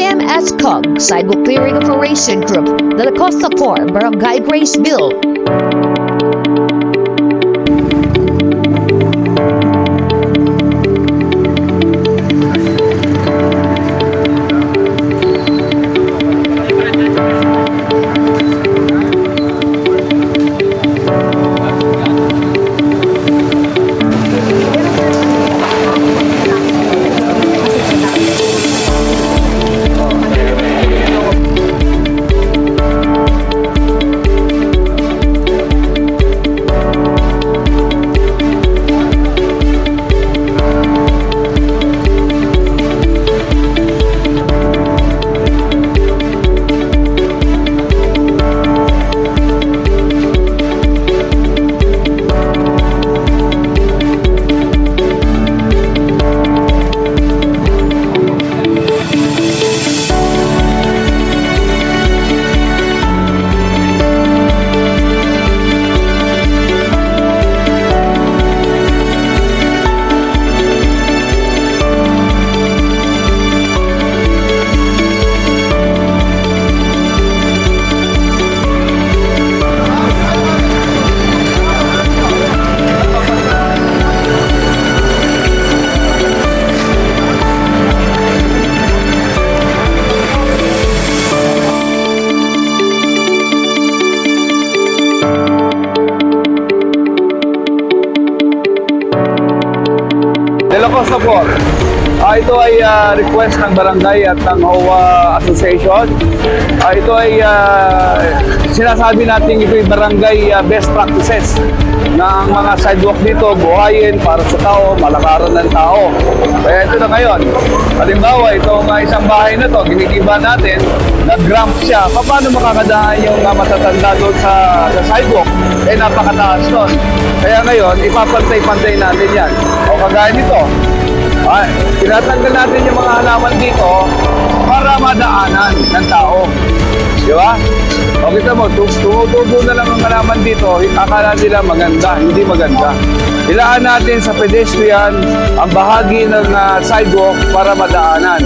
CMS-COG, Sidewalk Clearing Operation Group, de la Costa 4, Barangay Graceville. De la Costa 4. Ito ay request ng barangay at ng HOA Association. Ito ay sinasabi natin ito ay barangay best practices na ang mga sidewalk dito buhayin para sa tao, malakaran ng tao. Kaya ito na ngayon. Halimbawa, itong isang bahay na to, ginigiba natin, nag-ramp siya. Paano makakadaan yung matatanda doon sa sidewalk? Eh, napakataas doon. Kaya ngayon, ipapantay-pantay natin yan. O kagaya nito, tinatanggal natin yung mga halaman dito para madaanan ng tao. Di ba? O kita mo, tumutubo na lang ang halaman dito, akala nila maganda, hindi maganda. Ilaan natin sa pedestrian ang bahagi ng sidewalk para madaanan.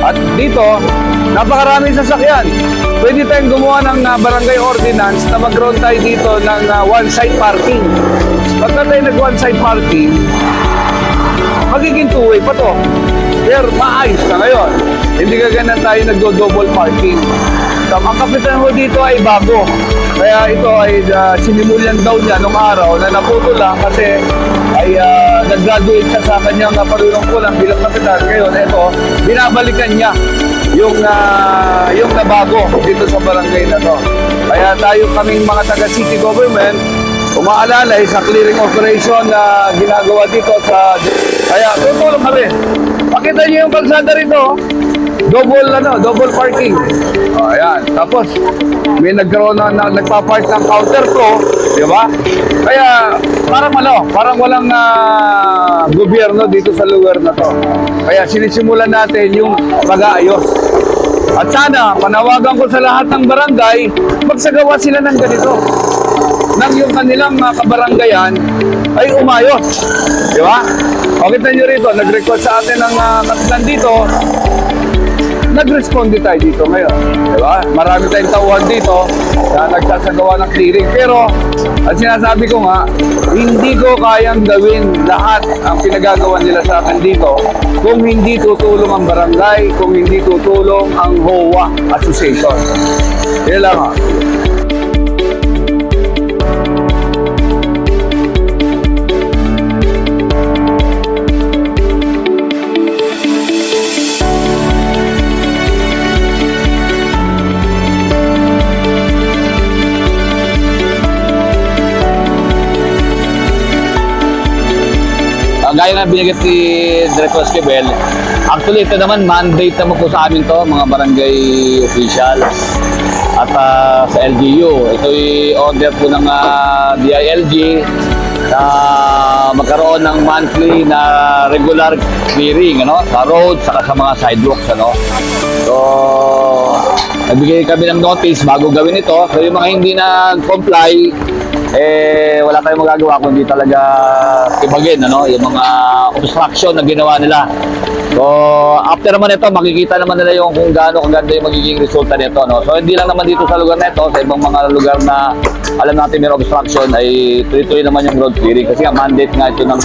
At dito, napakaraming sasakyan. Pwede tayong gumawa ng barangay ordinance na magkaroon tayo dito ng one-side parking. Pagka tayo nag-one-side parking, magiging two-way pa to. Pero maayos na ngayon. Hindi ka ganun tayo nagdo-double parking. So, ang kapitan ho dito ay bago. Kaya ito ay sinimulan daw niya nung araw na naputo lang kasi ay nag-graduate siya sa kanyang panunungkulan bilang kapitan. Ngayon, ito, binabalikan niya yung nabago dito sa barangay na to. Kaya tayo kaming mga taga-city government, umaalala sa clearing operation na ginagawa dito sa... Kaya tutulong kami. Pakita niyo yung kalsada rito. Double parking. Ayan. Tapos, may nagkaroon na nagpa-park ng counter flow. Di ba? Kaya, parang walang gobyerno dito sa lugar na to. Kaya sinisimulan natin yung pag-aayos. At sana, panawagan ko sa lahat ng barangay, magsagawa sila ng ganito. Nang yung kanilang kabaranggayan ay umayos. Di ba? O kita nyo rito, nag-request sa atin ng kapitan dito, nag-responde tayo dito ngayon. Di ba? Marami tayong tauhan dito na nagsasagawa ng clearing. Pero, ang sinasabi ko nga, hindi ko kayang gawin lahat ang pinagagawa nila sa akin dito kung hindi tutulong ang barangay, kung hindi tutulong ang HOA Association. Yan lang ha. Gaya nga binigit si Director Esquivel, actually ito naman mandate naman po sa amin to, mga barangay official at sa LGU. Ito'y order po ng DILG na magkaroon ng monthly na regular clearing sa road saka sa mga sidewalks. So, nagbigay kami ng notice bago gawin ito. So, yung mga hindi na-comply, wala tayong magagawa kundi talaga ibagin yung mga obstruction na ginawa nila. So, after naman ito, makikita naman nila yung kung gaano kaganda yung magiging resulta nito, no? So, hindi lang naman dito sa lugar na ito, sa ibang mga lugar na alam natin may obstruction, ay tuloy-tuloy naman yung road clearing kasi nga mandate nga ito ng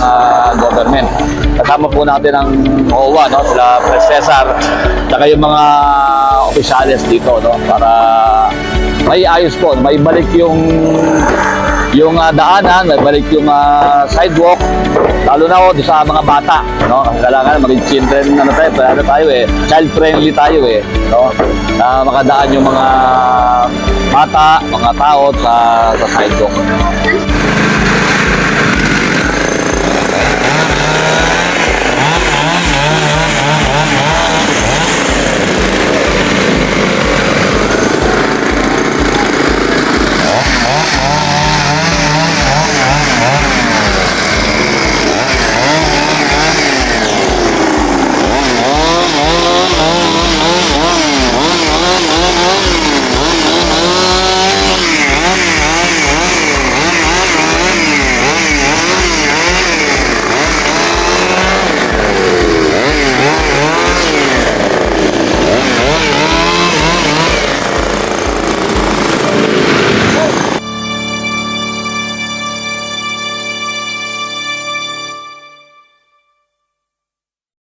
government. Kasama po natin ang OWA, no? Sila Pres Cesar, saka yung mga opisyalis dito, no? Para may ayos po, may balik yung daanan, may balik yung sidewalk, lalo na doon sa mga bata, no? Kailangan maging children, child friendly tayo no? Na makadaan yung mga bata, mga tao sa sidewalk.